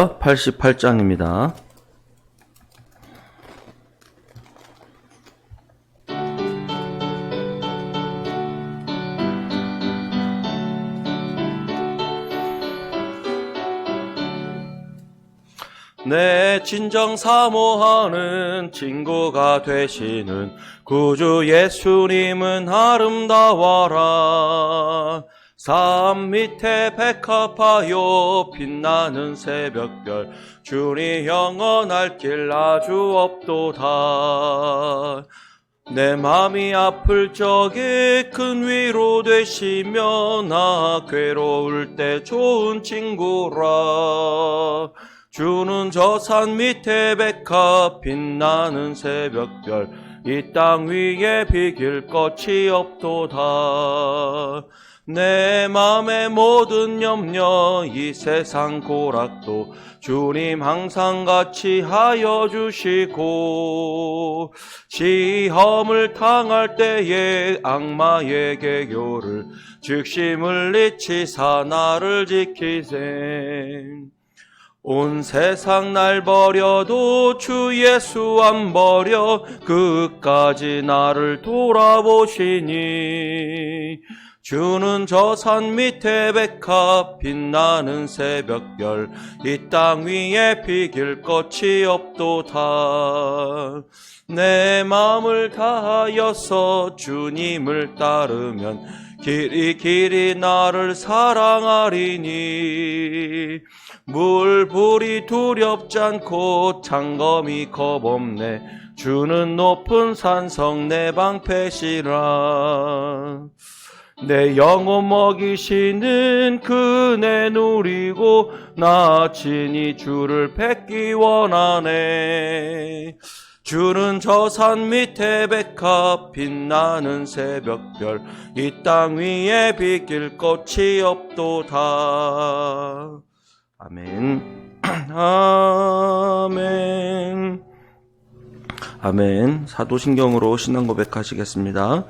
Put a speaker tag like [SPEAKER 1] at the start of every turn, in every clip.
[SPEAKER 1] 이사야 88장입니다. 내 진정 사모하는 친구가 되시는 구주 예수님은 아름다워라. 산 밑에 백합하여 빛나는 새벽별, 주니 영원할 길 아주 없도다. 내 맘이 아플 적에 큰 위로 되시며 나 괴로울 때 좋은 친구라. 주는 저 산 밑에 백합 빛나는 새벽별, 이 땅 위에 비길 것이 없도다. 내 맘의 모든 염려 이 세상 고락도 주님 항상 같이 하여 주시고, 시험을 당할 때에 악마의 계교를 즉시 물리치사 나를 지키세. 온 세상 날 버려도 주 예수 안 버려 끝까지 나를 돌아보시니, 주는 저 산 밑에 백합 빛나는 새벽별, 이 땅 위에 비길 것이 없도다. 내 마음을 다하여서 주님을 따르면 길이 나를 사랑하리니, 물불이 두렵지 않고 창검이 겁없네. 주는 높은 산성 내 방패시라. 내 영혼 먹이시는 그네 누리고 나 친히 주를 뵙기 원하네. 주는 저 산 밑에 백합 빛나는 새벽별, 이 땅 위에 비길 것이 없도다. 아멘. 아멘. 아멘. 사도신경으로 신앙 고백하시겠습니다.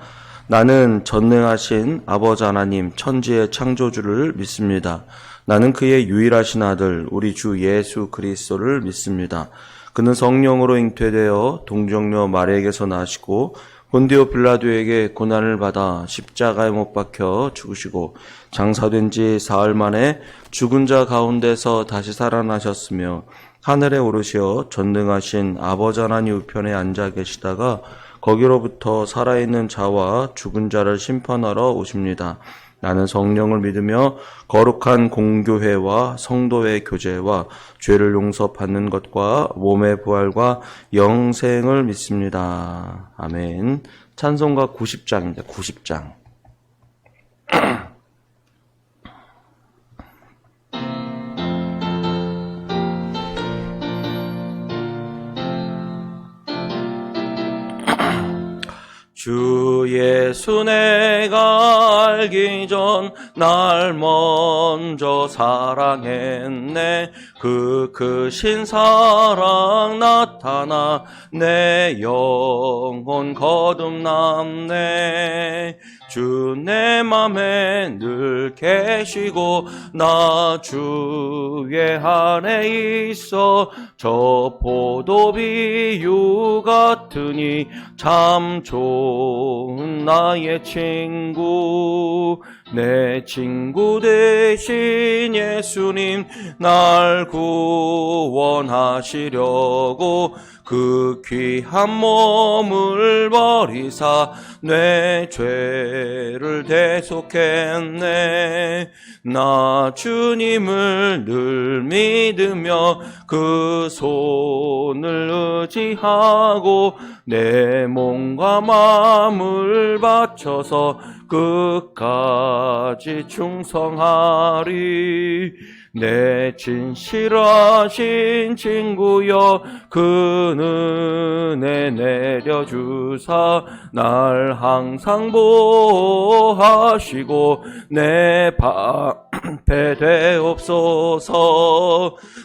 [SPEAKER 1] 나는 전능하신 아버지 하나님 천지의 창조주를 믿습니다. 나는 그의 유일하신 아들 우리 주 예수 그리스도를 믿습니다. 그는 성령으로 잉태되어 동정녀 마리아에게서 나시고 본디오 빌라도에게 고난을 받아 십자가에 못 박혀 죽으시고 장사된 지 사흘 만에 죽은 자 가운데서 다시 살아나셨으며 하늘에 오르시어 전능하신 아버지 하나님 우편에 앉아 계시다가 거기로부터 살아있는 자와 죽은 자를 심판하러 오십니다. 나는 성령을 믿으며 거룩한 공교회와 성도의 교제와 죄를 용서받는 것과 몸의 부활과 영생을 믿습니다. 아멘. 찬송가 90장입니다. 90장. 주 예수 내가 알기 전 날 먼저 사랑했네. 그 크신 사랑 나타나 내 영혼 거듭났네. 주 내 맘에 늘 계시고 나 주의 안에 있어. 저 포도비유 같으니 참 좋은 나의 친구. 내 친구 되신 예수님 날 구원하시려고 그 귀한 몸을 버리사 내 죄를 대속했네. 나 주님을 늘 믿으며 그 손을 의지하고 내 몸과 마음을 바쳐서 끝까지 충성하리. 내 진실하신 친구여 그 은혜 내려주사 날 항상 보호하시고 내 방패 되옵소서.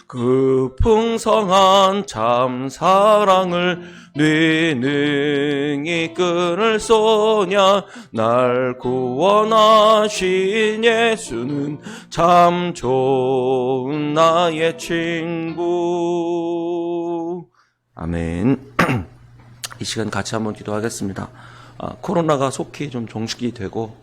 [SPEAKER 1] 그 풍성한 참 사랑을 네 능히 끈을 쏘냐 날 구원하신 예수는 참 좋은 나의 친구. 아멘. 이 시간 같이 한번 기도하겠습니다. 코로나가 속히 좀 종식이 되고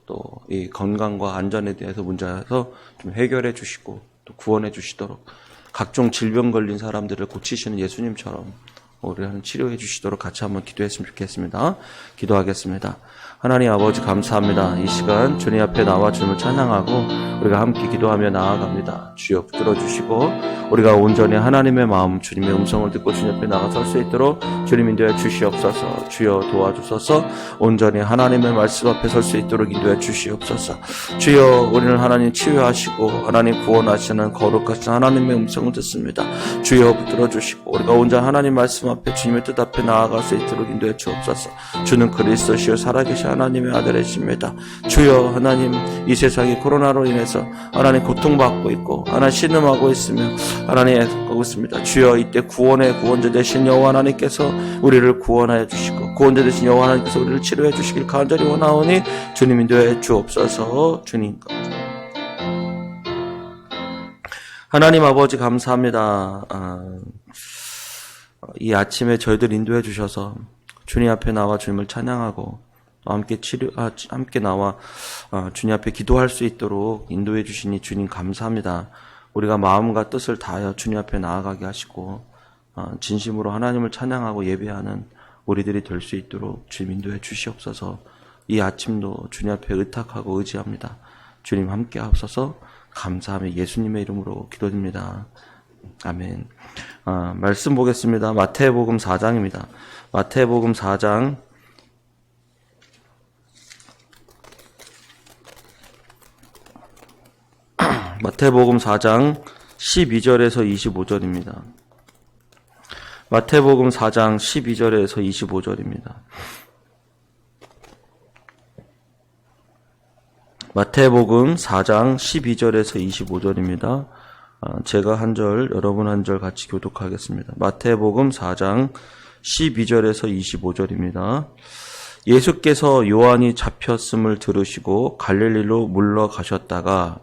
[SPEAKER 1] 또 이 건강과 안전에 대해서 문제에서 좀 해결해 주시고 또 구원해 주시도록 각종 질병 걸린 사람들을 고치시는 예수님처럼 우리를 치료해 주시도록 같이 한번 기도했으면 좋겠습니다. 기도하겠습니다. 하나님 아버지 감사합니다. 이 시간 주님 앞에 나와 주님을 찬양하고 우리가 함께 기도하며 나아갑니다. 주여 붙들어 주시고 우리가 온전히 하나님의 마음 주님의 음성을 듣고 주님 앞에 나가설 수 있도록 주님 인도해 주시옵소서. 주여 도와주소서. 온전히 하나님의 말씀 앞에 설 수 있도록 인도해 주시옵소서. 주여 우리는 하나님 치유하시고 하나님 구원하시는 거룩하신 하나님의 음성을 듣습니다. 주여 붙들어 주시고 우리가 온전히 하나님 말씀 앞에 주님의 뜻 앞에 나아갈 수 있도록 인도해 주옵소서. 주는 그리스도시요 살아계신 하나님의 아들이십니다. 주여 하나님 이 세상이 코로나로 인해서 하나님 고통받고 있고 하나님 신음하고 있으며 하나님 애쓰고 있습니다. 주여 이때 구원의 구원자 되신 여호와 하나님께서 우리를 구원하여 주시고 구원자 되신 여호와 하나님께서 우리를 치료해 주시길 간절히 원하오니 주님 인도해 주옵소서. 주님 하나님 아버지 감사합니다. 이 아침에 저희들 인도해 주셔서 주님 앞에 나와 주님을 찬양하고 함께 나와 주님 앞에 기도할 수 있도록 인도해 주시니 주님 감사합니다. 우리가 마음과 뜻을 다하여 주님 앞에 나아가게 하시고 진심으로 하나님을 찬양하고 예배하는 우리들이 될 수 있도록 주님 인도해 주시옵소서. 이 아침도 주님 앞에 의탁하고 의지합니다. 주님 함께 하옵소서. 감사하며 예수님의 이름으로 기도드립니다. 아멘. 말씀 보겠습니다. 마태복음 4장입니다. 마태복음 4장 마태복음 4장 12절에서 25절입니다. 마태복음 4장 12절에서 25절입니다. 마태복음 4장 12절에서 25절입니다. 제가 한 절, 여러분 한 절 같이 교독하겠습니다. 마태복음 4장 12절에서 25절입니다. 예수께서 요한이 잡혔음을 들으시고 갈릴리로 물러가셨다가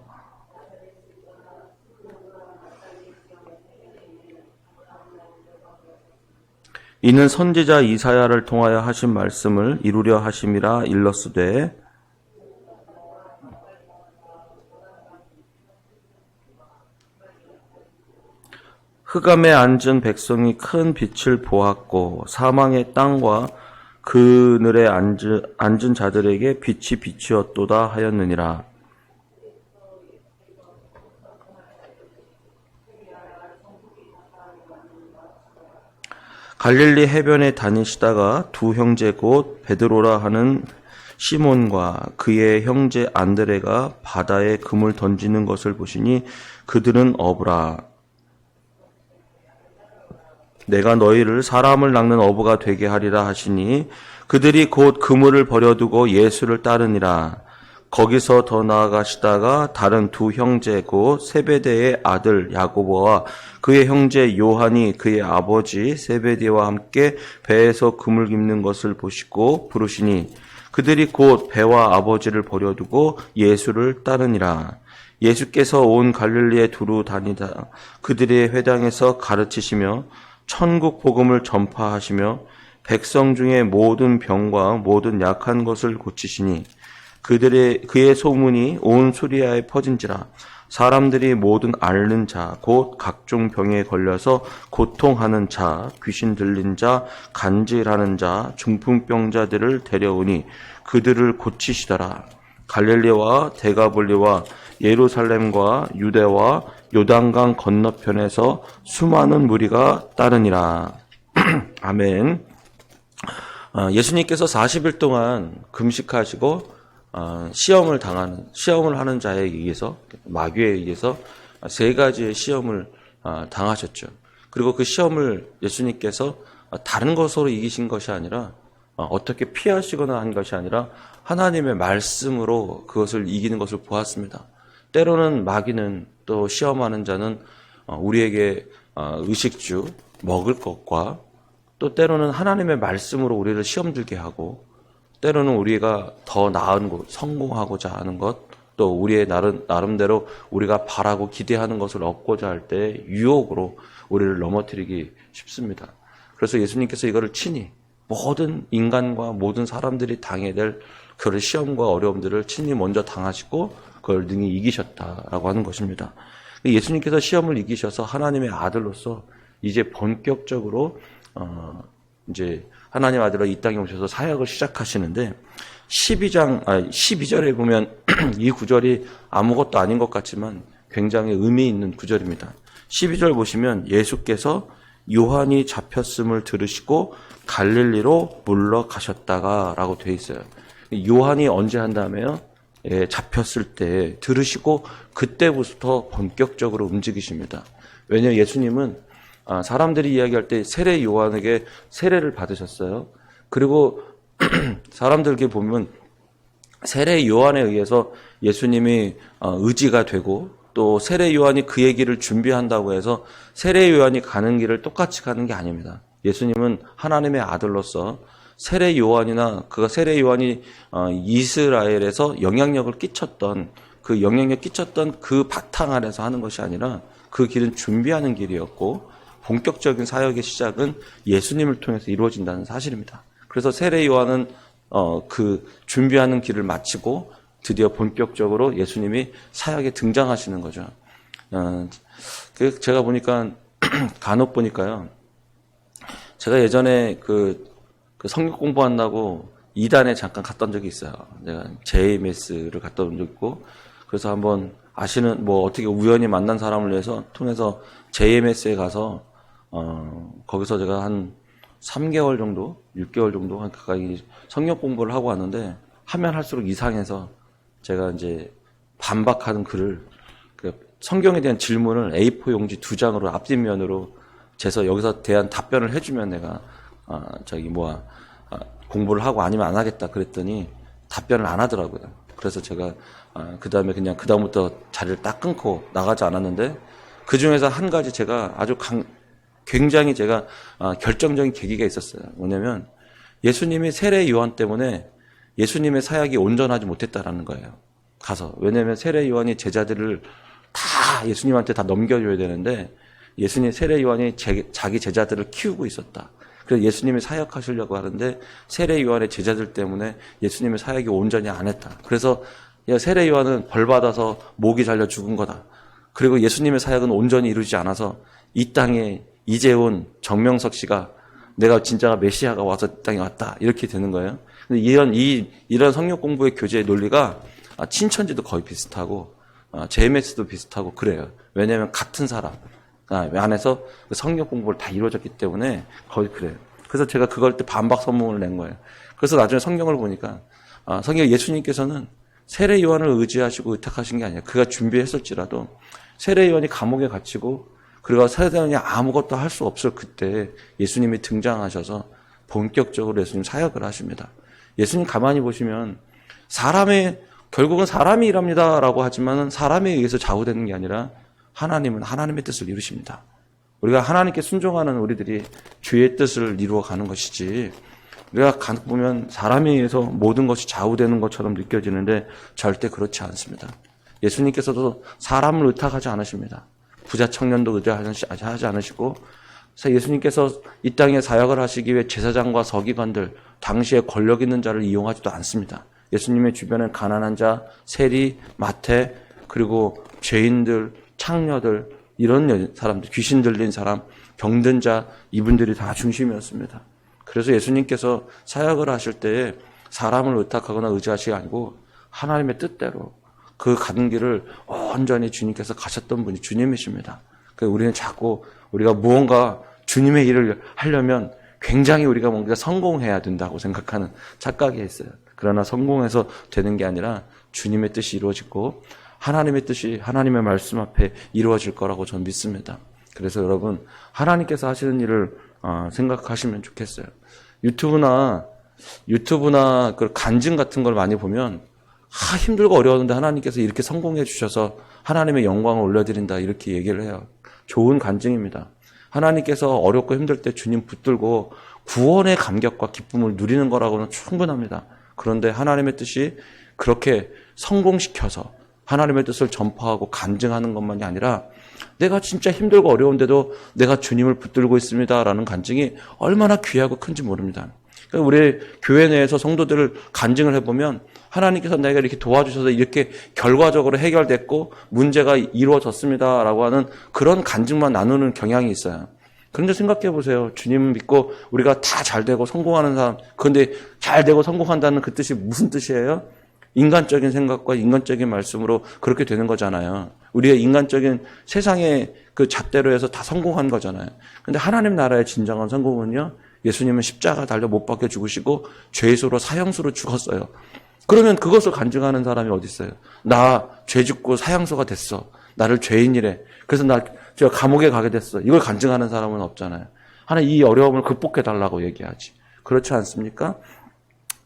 [SPEAKER 1] 이는 선지자 이사야를 통하여 하신 말씀을 이루려 하심이라 일렀으되 흑암에 앉은 백성이 큰 빛을 보았고 사망의 땅과 그늘에 앉은 자들에게 빛이 비치었도다 하였느니라. 갈릴리 해변에 다니시다가 두 형제 곧 베드로라 하는 시몬과 그의 형제 안드레가 바다에 금을 던지는 것을 보시니 그들은 어부라. 내가 너희를 사람을 낚는 어부가 되게 하리라 하시니 그들이 곧 그물을 버려두고 예수를 따르니라. 거기서 더 나아가시다가 다른 두 형제 곧 세베대의 아들 야고보와 그의 형제 요한이 그의 아버지 세베대와 함께 배에서 금을 깁는 것을 보시고 부르시니 그들이 곧 배와 아버지를 버려두고 예수를 따르니라. 예수께서 온 갈릴리에 두루 다니다 그들의 회당에서 가르치시며 천국 복음을 전파하시며 백성 중에 모든 병과 모든 약한 것을 고치시니 그의 소문이 온 수리아에 퍼진지라. 사람들이 모든 앓는 자, 곧 각종 병에 걸려서 고통하는 자, 귀신 들린 자, 간질하는 자, 중풍병자들을 데려오니 그들을 고치시더라. 갈릴리와 데가볼리와 예루살렘과 유대와 요단강 건너편에서 수많은 무리가 따르니라. 아멘. 예수님께서 40일 동안 금식하시고 시험을 하는 자에 의해서, 마귀에 의해서 세 가지의 시험을 당하셨죠. 그리고 그 시험을 예수님께서 다른 것으로 이기신 것이 아니라 어떻게 피하시거나 한 것이 아니라 하나님의 말씀으로 그것을 이기는 것을 보았습니다. 때로는 마귀는 또 시험하는 자는 우리에게 의식주, 먹을 것과 또 때로는 하나님의 말씀으로 우리를 시험 들게 하고, 때로는 우리가 더 나은 것, 성공하고자 하는 것, 또 우리의 나름대로 우리가 바라고 기대하는 것을 얻고자 할 때 유혹으로 우리를 넘어뜨리기 쉽습니다. 그래서 예수님께서 이거를 친히 모든 인간과 모든 사람들이 당해야 될 그런 시험과 어려움들을 친히 먼저 당하시고 그걸 능히 이기셨다라고 하는 것입니다. 예수님께서 시험을 이기셔서 하나님의 아들로서 이제 본격적으로 이제 하나님 아들로 이 땅에 오셔서 사역을 시작하시는데 12절에 보면 이 구절이 아무것도 아닌 것 같지만 굉장히 의미 있는 구절입니다. 12절 보시면 예수께서 요한이 잡혔음을 들으시고 갈릴리로 물러가셨다가 라고 되어 있어요. 요한이 언제 한다며요? 잡혔을 때 들으시고 그때부터 본격적으로 움직이십니다. 왜냐하면 예수님은 사람들이 이야기할 때 세례 요한에게 세례를 받으셨어요. 그리고 사람들에게 보면 세례 요한에 의해서 예수님이 의지가 되고 또 세례 요한이 그 얘기를 준비한다고 해서 세례 요한이 가는 길을 똑같이 가는 게 아닙니다. 예수님은 하나님의 아들로서 세례 요한이나 그 세례 요한이 이스라엘에서 영향력을 끼쳤던 그 바탕 아래서 하는 것이 아니라 그 길은 준비하는 길이었고 본격적인 사역의 시작은 예수님을 통해서 이루어진다는 사실입니다. 그래서 세례 요한은 그 준비하는 길을 마치고 드디어 본격적으로 예수님이 사역에 등장하시는 거죠. 제가 보니까 간혹 보니까요. 제가 예전에 그 성경 공부한다고 이단에 잠깐 갔던 적이 있어요. 내가 JMS를 갔다 온 적 있고, 그래서 한번 아시는 어떻게 우연히 만난 사람을 위해서 통해서 JMS에 가서 거기서 제가 한 3개월 정도, 6개월 정도 한 가까이 성경 공부를 하고 왔는데 하면 할수록 이상해서 제가 이제 반박하는 글을 성경에 대한 질문을 A4 용지 2장으로 앞뒷면으로 재서 여기서 대한 답변을 해주면 내가 공부를 하고 아니면 안 하겠다 그랬더니 답변을 안 하더라고요. 그래서 제가 그다음에 그냥 그다음부터 자리를 딱 끊고 나가지 않았는데 그 중에서 한 가지 제가 아주 굉장히 제가 결정적인 계기가 있었어요. 뭐냐면 예수님이 세례 요한 때문에 예수님의 사역이 온전하지 못했다라는 거예요. 가서. 왜냐하면 세례 요한이 제자들을 다 예수님한테 다 넘겨줘야 되는데 예수님 세례 요한이 자기 제자들을 키우고 있었다. 그래서 예수님이 사역하시려고 하는데 세례 요한의 제자들 때문에 예수님의 사역이 온전히 안 했다. 그래서 세례 요한은 벌받아서 목이 잘려 죽은 거다. 그리고 예수님의 사역은 온전히 이루지 않아서 이 땅에 이제 온 정명석 씨가 내가 진짜 메시아가 와서 이 땅에 왔다. 이렇게 되는 거예요. 근데 이런 성경 공부의 교재의 논리가 친천지도 거의 비슷하고 JMS도 비슷하고 그래요. 왜냐하면 같은 사람 안에서 성경 공부를 다 이루어졌기 때문에 거의 그래요. 그래서 제가 그걸 때 반박 선문을 낸 거예요. 그래서 나중에 성경을 보니까 성경 예수님께서는 세례 요한을 의지하시고 의탁하신 게 아니라 그가 준비했을지라도 세례 요한이 감옥에 갇히고 그리고 세례 요한이 아무것도 할 수 없을 그때 예수님이 등장하셔서 본격적으로 예수님 사역을 하십니다. 예수님 가만히 보시면 결국은 사람이 일합니다라고 하지만 사람에 의해서 좌우되는 게 아니라 하나님은 하나님의 뜻을 이루십니다. 우리가 하나님께 순종하는 우리들이 주의 뜻을 이루어가는 것이지 우리가 간혹 보면 사람에 의해서 모든 것이 좌우되는 것처럼 느껴지는데 절대 그렇지 않습니다. 예수님께서도 사람을 의탁하지 않으십니다. 부자 청년도 의지하지 않으시고 예수님께서 이 땅에 사역을 하시기 위해 제사장과 서기관들 당시에 권력 있는 자를 이용하지도 않습니다. 예수님의 주변에 가난한 자, 세리, 마태 그리고 죄인들, 창녀들 이런 사람들, 귀신 들린 사람, 병든 자 이분들이 다 중심이었습니다. 그래서 예수님께서 사역을 하실 때에 사람을 의탁하거나 의지하시기 아니고 하나님의 뜻대로 그 가는 길을 온전히 주님께서 가셨던 분이 주님이십니다. 그래서 우리는 자꾸 우리가 무언가 주님의 일을 하려면 굉장히 우리가 뭔가 성공해야 된다고 생각하는 착각이 있어요. 그러나 성공해서 되는 게 아니라 주님의 뜻이 이루어지고 하나님의 뜻이 하나님의 말씀 앞에 이루어질 거라고 저는 믿습니다. 그래서 여러분 하나님께서 하시는 일을 생각하시면 좋겠어요. 유튜브나 그 간증 같은 걸 많이 보면 힘들고 어려웠는데 하나님께서 이렇게 성공해 주셔서 하나님의 영광을 올려드린다 이렇게 얘기를 해요. 좋은 간증입니다. 하나님께서 어렵고 힘들 때 주님 붙들고 구원의 감격과 기쁨을 누리는 거라고는 충분합니다. 그런데 하나님의 뜻이 그렇게 성공시켜서 하나님의 뜻을 전파하고 간증하는 것만이 아니라 내가 진짜 힘들고 어려운데도 내가 주님을 붙들고 있습니다라는 간증이 얼마나 귀하고 큰지 모릅니다. 그러니까 우리 교회 내에서 성도들을 간증을 해보면 하나님께서 내가 이렇게 도와주셔서 이렇게 결과적으로 해결됐고 문제가 이루어졌습니다라고 하는 그런 간증만 나누는 경향이 있어요. 그런데 생각해 보세요. 주님 믿고 우리가 다 잘 되고 성공하는 사람, 그런데 잘 되고 성공한다는 그 뜻이 무슨 뜻이에요? 인간적인 생각과 인간적인 말씀으로 그렇게 되는 거잖아요. 우리의 인간적인 세상의 그 잣대로 해서 다 성공한 거잖아요. 그런데 하나님 나라의 진정한 성공은요, 예수님은 십자가 달려 못 박혀 죽으시고 죄수로 사형수로 죽었어요. 그러면 그것을 간증하는 사람이 어디 있어요? 나 죄 짓고 사형수가 됐어. 나를 죄인이래. 그래서 저 감옥에 가게 됐어. 이걸 간증하는 사람은 없잖아요. 하나님 이 어려움을 극복해 달라고 얘기하지. 그렇지 않습니까?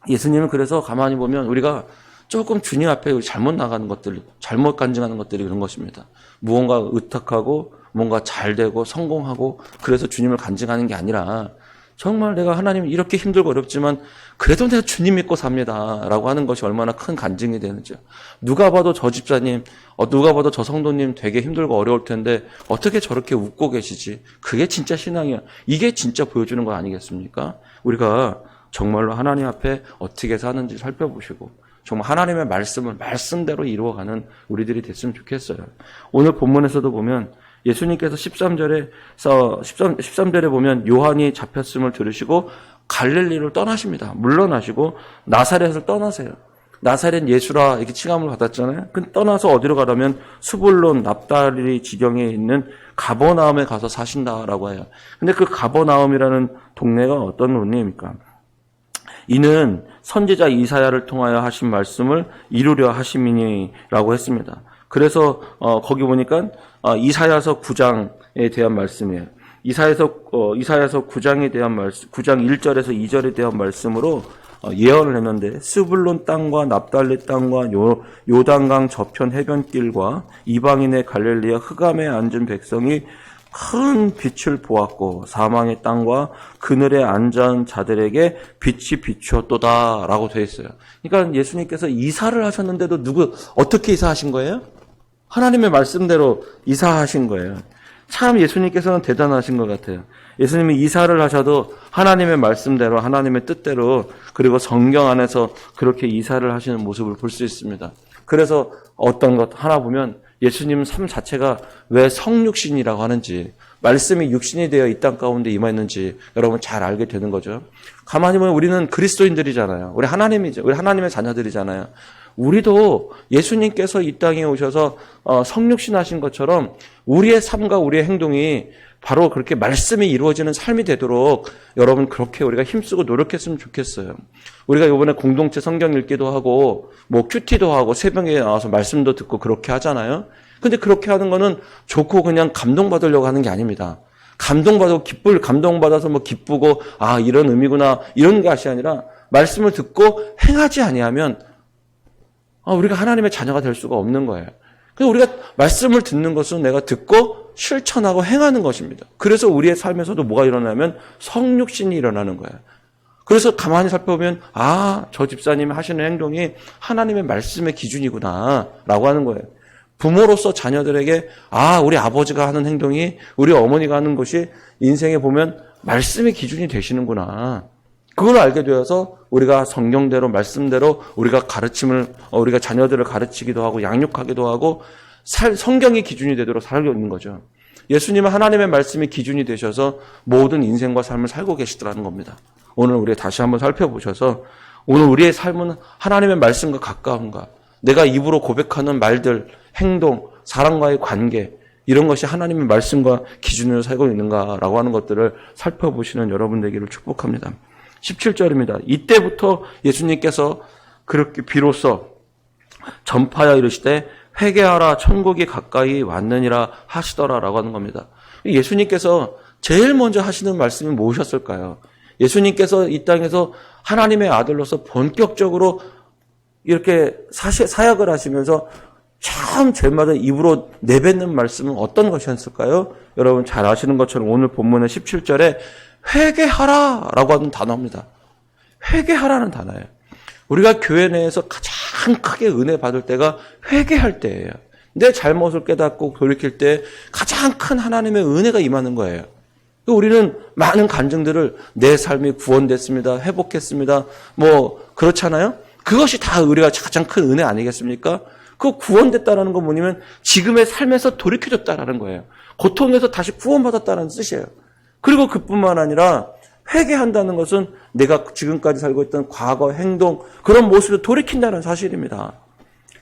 [SPEAKER 1] 예수님은 그래서 가만히 보면 우리가 조금 주님 앞에 잘못 나가는 것들, 잘못 간증하는 것들이 그런 것입니다. 무언가 의탁하고 뭔가 잘 되고 성공하고 그래서 주님을 간증하는 게 아니라 정말 내가 하나님 이렇게 힘들고 어렵지만 그래도 내가 주님 믿고 삽니다 라고 하는 것이 얼마나 큰 간증이 되는지. 누가 봐도 저 집사님, 누가 봐도 저 성도님 되게 힘들고 어려울 텐데 어떻게 저렇게 웃고 계시지? 그게 진짜 신앙이야. 이게 진짜 보여주는 거 아니겠습니까? 우리가 정말로 하나님 앞에 어떻게 사는지 살펴보시고 정말 하나님의 말씀을 말씀대로 이루어가는 우리들이 됐으면 좋겠어요. 오늘 본문에서도 보면 예수님께서 13절에 보면 요한이 잡혔음을 들으시고 갈릴리를 떠나십니다. 물러나시고 나사렛을 떠나세요. 나사렛 예수라 이렇게 칭함을 받았잖아요. 그 떠나서 어디로 가라면 수불론 납달리 지경에 있는 가버나움에 가서 사신다라고 해요. 근데 그 가버나움이라는 동네가 어떤 동네입니까? 이는 선지자 이사야를 통하여 하신 말씀을 이루려 하심이니라고 했습니다. 그래서 거기 보니까 이사야서 9장에 대한 말씀이에요. 이사야서 9장에 대한 말씀, 9장 1절에서 2절에 대한 말씀으로 예언을 했는데 스불론 땅과 납달리 땅과 요단강 저편 해변길과 이방인의 갈릴리와 흑암에 앉은 백성이 큰 빛을 보았고 사망의 땅과 그늘에 앉은 자들에게 빛이 비추었도다 라고 되어 있어요. 그러니까 예수님께서 이사를 하셨는데도 어떻게 이사하신 거예요? 하나님의 말씀대로 이사하신 거예요. 참 예수님께서는 대단하신 것 같아요. 예수님이 이사를 하셔도 하나님의 말씀대로 하나님의 뜻대로 그리고 성경 안에서 그렇게 이사를 하시는 모습을 볼 수 있습니다. 그래서 어떤 것 하나 보면 예수님 삶 자체가 왜 성육신이라고 하는지 말씀이 육신이 되어 이 땅 가운데 임했는지 여러분 잘 알게 되는 거죠. 가만히 보면 우리는 그리스도인들이잖아요. 우리 하나님이죠. 우리 하나님의 자녀들이잖아요. 우리도 예수님께서 이 땅에 오셔서 성육신 하신 것처럼 우리의 삶과 우리의 행동이 바로 그렇게 말씀이 이루어지는 삶이 되도록 여러분 그렇게 우리가 힘쓰고 노력했으면 좋겠어요. 우리가 이번에 공동체 성경 읽기도 하고 뭐 큐티도 하고 새벽에 나와서 말씀도 듣고 그렇게 하잖아요. 근데 그렇게 하는 거는 좋고 그냥 감동받으려고 하는 게 아닙니다. 감동받아서 뭐 기쁘고 이런 의미구나 이런 것이 아니라 말씀을 듣고 행하지 아니하면 우리가 하나님의 자녀가 될 수가 없는 거예요. 그래서 우리가 말씀을 듣는 것은 내가 듣고 실천하고 행하는 것입니다. 그래서 우리의 삶에서도 뭐가 일어나면 성육신이 일어나는 거예요. 그래서 가만히 살펴보면 저 집사님이 하시는 행동이 하나님의 말씀의 기준이구나 라고 하는 거예요. 부모로서 자녀들에게 우리 아버지가 하는 행동이 우리 어머니가 하는 것이 인생에 보면 말씀의 기준이 되시는구나. 그걸 알게 되어서 우리가 성경대로 말씀대로 우리가 우리가 자녀들을 가르치기도 하고 양육하기도 하고 성경이 기준이 되도록 살고 있는 거죠. 예수님은 하나님의 말씀이 기준이 되셔서 모든 인생과 삶을 살고 계시더라는 겁니다. 오늘 우리 다시 한번 살펴보셔서 오늘 우리의 삶은 하나님의 말씀과 가까운가? 내가 입으로 고백하는 말들, 행동, 사람과의 관계 이런 것이 하나님의 말씀과 기준으로 살고 있는가라고 하는 것들을 살펴보시는 여러분 되기를 축복합니다. 17절입니다. 이때부터 예수님께서 그렇게 비로소 전파하여 이르시되 회개하라 천국이 가까이 왔느니라 하시더라라고 하는 겁니다. 예수님께서 제일 먼저 하시는 말씀이 무엇이었을까요? 예수님께서 이 땅에서 하나님의 아들로서 본격적으로 이렇게 사역을 하시면서 참 제마다 입으로 내뱉는 말씀은 어떤 것이었을까요? 여러분 잘 아시는 것처럼 오늘 본문의 17절에 회개하라라고 하는 단어입니다. 회개하라는 단어예요. 우리가 교회 내에서 가장 크게 은혜 받을 때가 회개할 때예요. 내 잘못을 깨닫고 돌이킬 때 가장 큰 하나님의 은혜가 임하는 거예요. 우리는 많은 간증들을 내 삶이 구원됐습니다. 회복했습니다. 그렇잖아요? 그것이 다 우리가 가장 큰 은혜 아니겠습니까? 그 구원됐다라는 건 뭐냐면 지금의 삶에서 돌이켜졌다라는 거예요. 고통에서 다시 구원받았다는 뜻이에요. 그리고 그뿐만 아니라 회개한다는 것은 내가 지금까지 살고 있던 과거 행동 그런 모습을 돌이킨다는 사실입니다.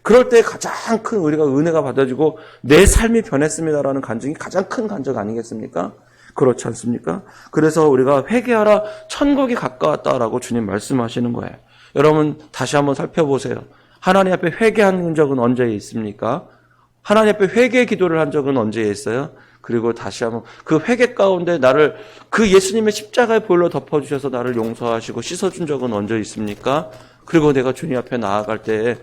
[SPEAKER 1] 그럴 때 가장 큰 우리가 은혜가 받아지고 내 삶이 변했습니다라는 간증이 가장 큰 간증 아니겠습니까? 그렇지 않습니까? 그래서 우리가 회개하라 천국이 가까웠다라고 주님 말씀하시는 거예요. 여러분 다시 한번 살펴보세요. 하나님 앞에 회개한 적은 언제 있습니까? 하나님 앞에 회개 기도를 한 적은 언제 있어요? 그리고 다시 한번 그 회개 가운데 나를 그 예수님의 십자가의 보혈로 덮어주셔서 나를 용서하시고 씻어준 적은 언제 있습니까? 그리고 내가 주님 앞에 나아갈 때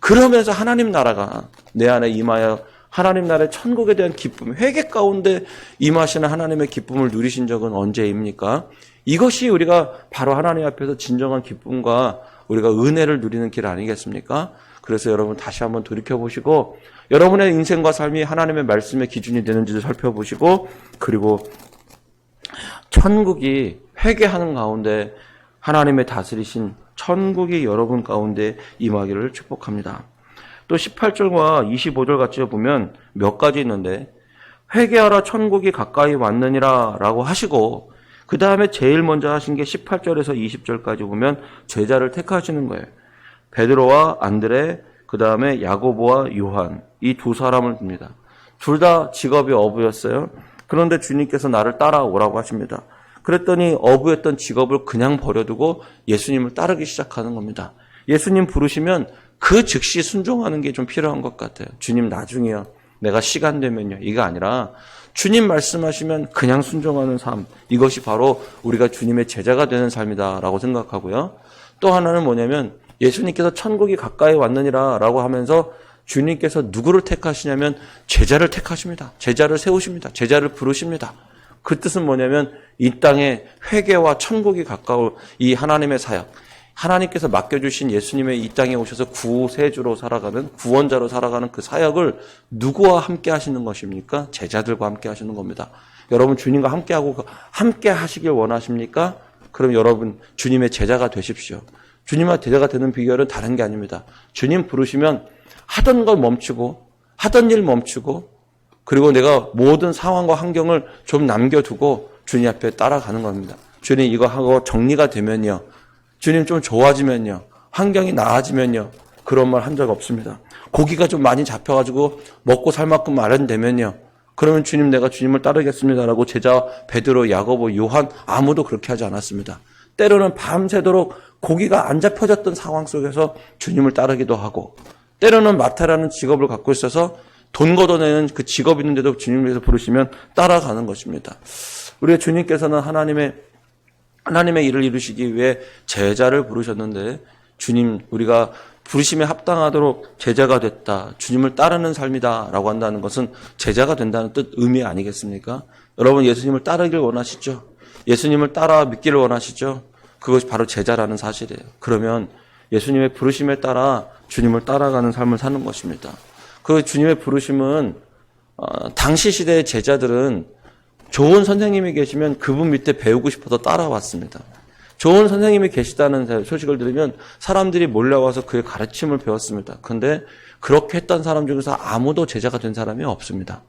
[SPEAKER 1] 그러면서 하나님 나라가 내 안에 임하여 하나님 나라의 천국에 대한 기쁨, 회개 가운데 임하시는 하나님의 기쁨을 누리신 적은 언제입니까? 이것이 우리가 바로 하나님 앞에서 진정한 기쁨과 우리가 은혜를 누리는 길 아니겠습니까? 그래서 여러분 다시 한번 돌이켜보시고 여러분의 인생과 삶이 하나님의 말씀의 기준이 되는지도 살펴보시고 그리고 천국이 회개하는 가운데 하나님의 다스리신 천국이 여러분 가운데 임하기를 축복합니다. 또 18절과 25절 같이 보면 몇 가지 있는데 회개하라 천국이 가까이 왔느니라 라고 하시고 그 다음에 제일 먼저 하신 게 18절에서 20절까지 보면 제자를 택하시는 거예요. 베드로와 안드레 그 다음에 야고보와 요한 이 두 사람을 듭니다. 둘 다 직업이 어부였어요. 그런데 주님께서 나를 따라오라고 하십니다. 그랬더니 어부였던 직업을 그냥 버려두고 예수님을 따르기 시작하는 겁니다. 예수님 부르시면 그 즉시 순종하는 게 좀 필요한 것 같아요. 주님 나중에요. 내가 시간 되면요. 이거 아니라 주님 말씀하시면 그냥 순종하는 삶. 이것이 바로 우리가 주님의 제자가 되는 삶이다라고 생각하고요. 또 하나는 뭐냐면 예수님께서 천국이 가까이 왔느니라 라고 하면서 주님께서 누구를 택하시냐면 제자를 택하십니다. 제자를 세우십니다. 제자를 부르십니다. 그 뜻은 뭐냐면 이 땅에 회개와 천국이 가까울 이 하나님의 사역, 하나님께서 맡겨주신 예수님의 이 땅에 오셔서 구세주로 살아가는 구원자로 살아가는 그 사역을 누구와 함께 하시는 것입니까? 제자들과 함께 하시는 겁니다. 여러분 주님과 함께 하시길 원하십니까? 그럼 여러분 주님의 제자가 되십시오. 주님과 제자가 되는 비결은 다른 게 아닙니다. 주님 부르시면 하던 걸 멈추고 하던 일 멈추고 그리고 내가 모든 상황과 환경을 좀 남겨두고 주님 앞에 따라가는 겁니다. 주님 이거 하고 정리가 되면요. 주님 좀 좋아지면요. 환경이 나아지면요. 그런 말 한 적 없습니다. 고기가 좀 많이 잡혀가지고 먹고 살 만큼 마련되면요. 그러면 주님 내가 주님을 따르겠습니다라고 제자 베드로, 야고보, 요한 아무도 그렇게 하지 않았습니다. 때로는 밤새도록 고기가 안 잡혀졌던 상황 속에서 주님을 따르기도 하고 때로는 마태라는 직업을 갖고 있어서 돈 걷어내는 그 직업 있는데도 주님께서 부르시면 따라가는 것입니다. 우리 주님께서는 하나님의 일을 이루시기 위해 제자를 부르셨는데 주님 우리가 부르심에 합당하도록 제자가 됐다. 주님을 따르는 삶이다 라고 한다는 것은 제자가 된다는 의미 아니겠습니까? 여러분 예수님을 따르길 원하시죠? 예수님을 따라 믿기를 원하시죠? 그것이 바로 제자라는 사실이에요. 그러면 예수님의 부르심에 따라 주님을 따라가는 삶을 사는 것입니다. 그 주님의 부르심은 당시 시대의 제자들은 좋은 선생님이 계시면 그분 밑에 배우고 싶어서 따라왔습니다. 좋은 선생님이 계시다는 소식을 들으면 사람들이 몰려와서 그의 가르침을 배웠습니다. 그런데 그렇게 했던 사람 중에서 아무도 제자가 된 사람이 없습니다.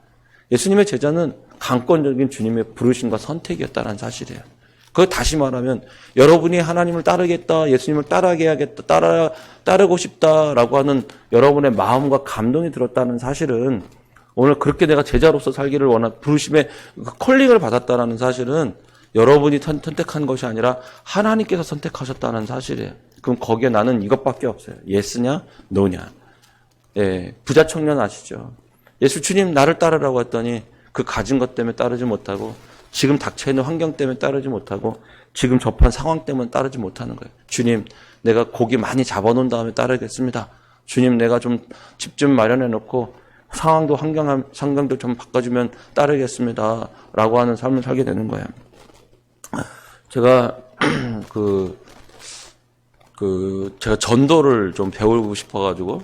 [SPEAKER 1] 예수님의 제자는 강권적인 주님의 부르심과 선택이었다는 사실이에요. 그걸 다시 말하면 여러분이 하나님을 따르겠다, 예수님을 따르게 해야겠다, 따르고 싶다라고 하는 여러분의 마음과 감동이 들었다는 사실은 오늘 그렇게 내가 제자로서 살기를 부르심의 콜링을 받았다는 사실은 여러분이 선택한 것이 아니라 하나님께서 선택하셨다는 사실이에요. 그럼 거기에 나는 이것밖에 없어요. 예스냐, 노냐. 예, 부자 청년 아시죠? 예수 주님 나를 따르라고 했더니 그 가진 것 때문에 따르지 못하고 지금 닥쳐있는 환경 때문에 따르지 못하고 지금 접한 상황 때문에 따르지 못하는 거예요. 주님 내가 고기 많이 잡아놓은 다음에 따르겠습니다. 주님 내가 좀 집 좀 마련해 놓고 상황도 환경도 좀 바꿔주면 따르겠습니다. 라고 하는 삶을 살게 되는 거예요. 제가, 제가 전도를 좀 배우고 싶어가지고,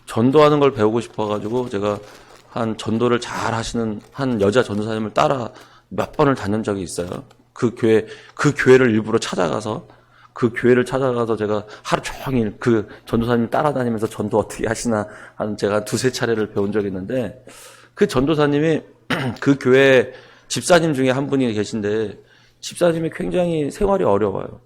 [SPEAKER 1] 전도하는 걸 배우고 싶어가지고, 제가 한 전도를 잘 하시는 한 여자 전도사님을 따라 몇 번을 다닌 적이 있어요. 그 교회를 일부러 찾아가서, 제가 하루 종일 그 전도사님 따라다니면서 전도 어떻게 하시나 한 제가 두세 차례를 배운 적이 있는데, 그 전도사님이 그 교회 집사님 중에 한 분이 계신데, 집사님이 굉장히 생활이 어려워요.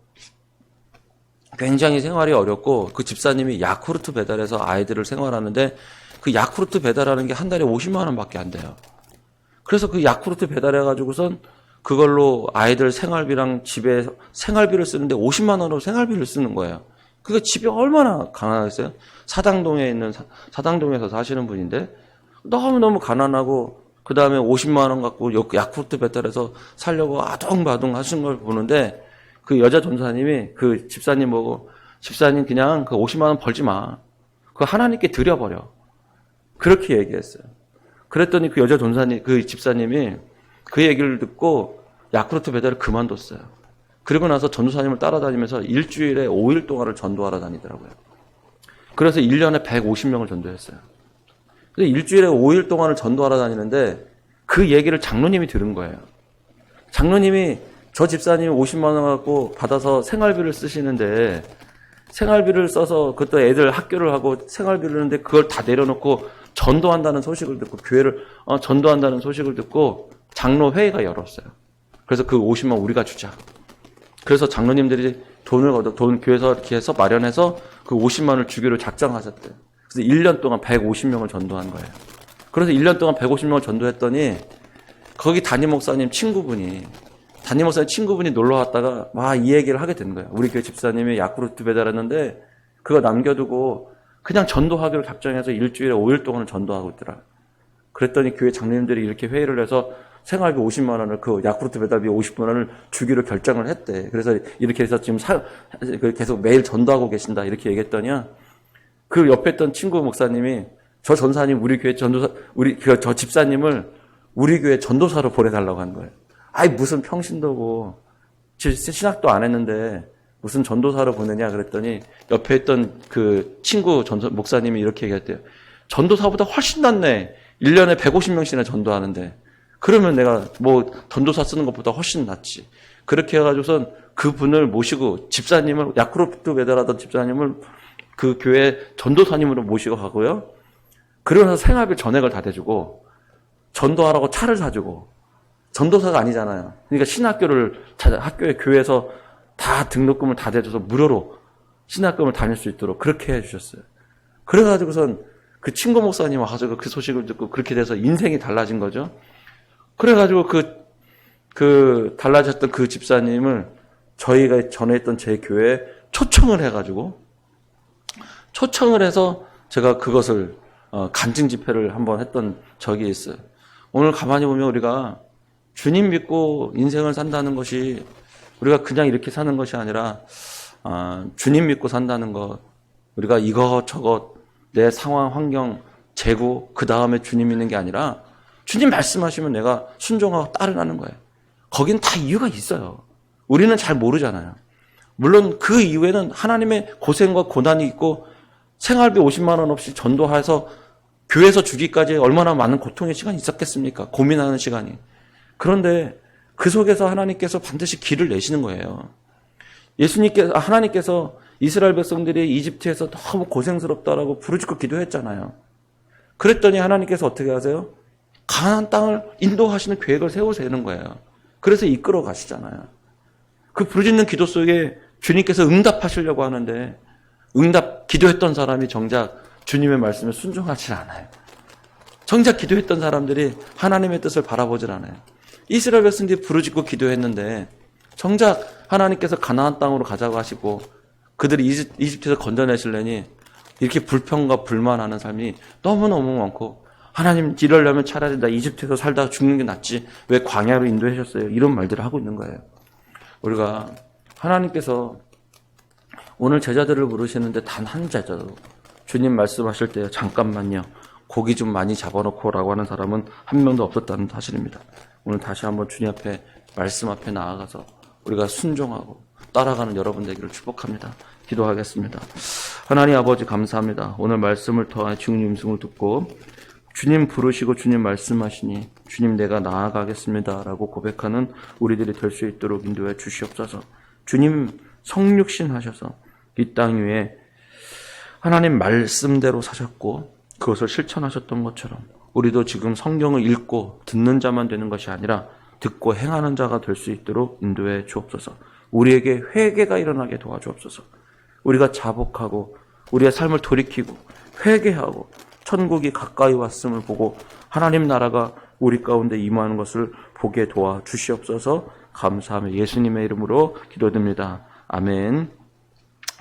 [SPEAKER 1] 굉장히 생활이 어렵고, 그 집사님이 야쿠르트 배달해서 아이들을 생활하는데, 그 야쿠르트 배달하는 게 한 달에 50만 원밖에 안 돼요. 그래서 그 야쿠르트 배달해가지고선 그걸로 아이들 생활비랑 집에 생활비를 쓰는데 50만 원으로 생활비를 쓰는 거예요. 그게 집이 얼마나 가난하겠어요? 사당동에서 사시는 분인데 너무너무 가난하고 그 다음에 50만 원 갖고 야쿠르트 배달해서 살려고 아둥바둥 하시는 걸 보는데 그 여자 전도사님이 그 집사님 보고 집사님 그냥 그 50만 원 벌지 마. 그거 하나님께 드려버려. 그렇게 얘기했어요. 그랬더니 그 여자 전도사님, 그 집사님이 그 얘기를 듣고 야쿠르트 배달을 그만뒀어요. 그리고 나서 전도사님을 따라다니면서 일주일에 5일 동안을 전도하러 다니더라고요. 그래서 1년에 150명을 전도했어요. 그래서 일주일에 5일 동안을 전도하러 다니는데 그 얘기를 장로님이 들은 거예요. 장로님이 저 집사님이 50만 원 갖고 받아서 생활비를 쓰시는데 생활비를 써서 그것도 애들 학교를 하고 생활비를 하는데 그걸 다 내려놓고 전도한다는 소식을 듣고 교회를 전도한다는 소식을 듣고 장로 회의가 열었어요. 그래서 그 50만 우리가 주자. 그래서 장로님들이 돈 교회에서 이렇게 해서 마련해서 그 50만 원을 주기로 작정하셨대요. 그래서 1년 동안 150명을 전도한 거예요. 그래서 1년 동안 150명을 전도했더니 거기 담임 목사님 친구분이 놀러 왔다가 막 이 얘기를 하게 된 거예요. 우리 교회 집사님이 야쿠르트 배달했는데 그거 남겨두고 그냥 전도하기로 작정해서 일주일에 5일 동안을 전도하고 있더라. 그랬더니 교회 장로님들이 이렇게 회의를 해서 생활비 50만 원을 그 야쿠르트 배달비 50만 원을 주기로 결정을 했대. 그래서 이렇게 해서 지금 계속 매일 전도하고 계신다 이렇게 얘기했더니요. 그 옆에 있던 친구 목사님이 저 전사님 저 집사님을 우리 교회 전도사로 보내달라고 한 거예요. 아이 무슨 평신도고 신학도 안 했는데 무슨 전도사로 보내냐 그랬더니 옆에 있던 그 친구 목사님이 이렇게 얘기했대요. 전도사보다 훨씬 낫네. 1년에 150명씩이나 전도하는데. 그러면 내가 뭐 전도사 쓰는 것보다 훨씬 낫지. 그렇게 해가지고선 그분을 모시고 집사님을 야쿠르트 배달하던 집사님을 그 교회 전도사님으로 모시고 가고요. 그러면서 생활비 전액을 다 대주고 전도하라고 차를 사주고 전도사가 아니잖아요. 그러니까 학교에 교회에서 다 등록금을 다 대줘서 무료로 신학금을 다닐 수 있도록 그렇게 해주셨어요. 그래가지고선 그 친구 목사님 와가지고 그 소식을 듣고 그렇게 돼서 인생이 달라진 거죠. 그래가지고 그 달라졌던 그 집사님을 저희가 전에 있던 제 교회에 초청을 해서 제가 그것을 간증 집회를 한번 했던 적이 있어요. 오늘 가만히 보면 우리가 주님 믿고 인생을 산다는 것이 우리가 그냥 이렇게 사는 것이 아니라 주님 믿고 산다는 것, 우리가 이것저것 내 상황, 환경, 재고 그 다음에 주님 믿는 게 아니라 주님 말씀하시면 내가 순종하고 따르는 거예요. 거긴 다 이유가 있어요. 우리는 잘 모르잖아요. 물론 그 이후에는 하나님의 고생과 고난이 있고 생활비 50만 원 없이 전도해서 교회에서 주기까지 얼마나 많은 고통의 시간이 있었겠습니까? 고민하는 시간이. 그런데 그 속에서 하나님께서 반드시 길을 내시는 거예요. 하나님께서 이스라엘 백성들이 이집트에서 너무 고생스럽다라고 부르짖고 기도했잖아요. 그랬더니 하나님께서 어떻게 하세요? 가나안 땅을 인도하시는 계획을 세우시는 거예요. 그래서 이끌어 가시잖아요. 그 부르짖는 기도 속에 주님께서 응답하시려고 하는데 기도했던 사람이 정작 주님의 말씀에 순종하지 않아요. 정작 기도했던 사람들이 하나님의 뜻을 바라보질 않아요. 이스라엘 백성들이 부르짖고 기도했는데 정작 하나님께서 가나안 땅으로 가자고 하시고 그들이 이집트에서 건져내시려니 이렇게 불평과 불만하는 삶이 너무너무 많고 하나님 이러려면 차라리 나 이집트에서 살다가 죽는 게 낫지 왜 광야로 인도하셨어요? 이런 말들을 하고 있는 거예요. 우리가 하나님께서 오늘 제자들을 부르시는데 단 한 제자도 주님 말씀하실 때 잠깐만요. 고기 좀 많이 잡아놓고라고 하는 사람은 한 명도 없었다는 사실입니다. 오늘 다시 한번 주님 앞에 말씀 앞에 나아가서 우리가 순종하고 따라가는 여러분 되기를 축복합니다. 기도하겠습니다. 하나님 아버지 감사합니다. 오늘 말씀을 통해 주님 음성을 듣고 주님 부르시고 주님 말씀하시니 주님 내가 나아가겠습니다 라고 고백하는 우리들이 될 수 있도록 인도해 주시옵소서. 주님 성육신 하셔서 이 땅 위에 하나님 말씀대로 사셨고 그것을 실천하셨던 것처럼 우리도 지금 성경을 읽고 듣는 자만 되는 것이 아니라 듣고 행하는 자가 될 수 있도록 인도해 주옵소서. 우리에게 회개가 일어나게 도와주옵소서. 우리가 자복하고 우리의 삶을 돌이키고 회개하고 천국이 가까이 왔음을 보고 하나님 나라가 우리 가운데 임하는 것을 보게 도와주시옵소서. 감사하며 예수님의 이름으로 기도드립니다. 아멘.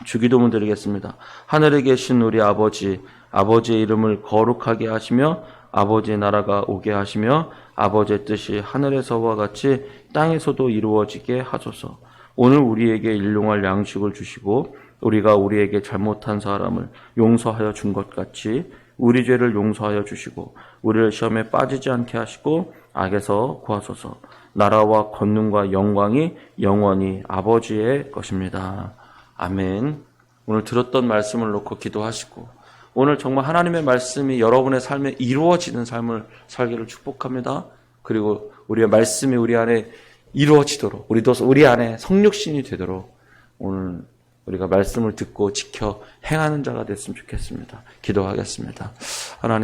[SPEAKER 1] 주기도문 드리겠습니다. 하늘에 계신 우리 아버지, 아버지의 이름을 거룩하게 하시며 아버지의 나라가 오게 하시며 아버지의 뜻이 하늘에서와 같이 땅에서도 이루어지게 하소서. 오늘 우리에게 일용할 양식을 주시고 우리가 우리에게 잘못한 사람을 용서하여 준 것 같이 우리 죄를 용서하여 주시고 우리를 시험에 빠지지 않게 하시고 악에서 구하소서. 나라와 권능과 영광이 영원히 아버지의 것입니다. 아멘. 오늘 들었던 말씀을 놓고 기도하시고 오늘 정말 하나님의 말씀이 여러분의 삶에 이루어지는 삶을 살기를 축복합니다. 그리고 우리의 말씀이 우리 안에 이루어지도록 우리도 우리 안에 성육신이 되도록 오늘 우리가 말씀을 듣고 지켜 행하는 자가 됐으면 좋겠습니다. 기도하겠습니다. 하나님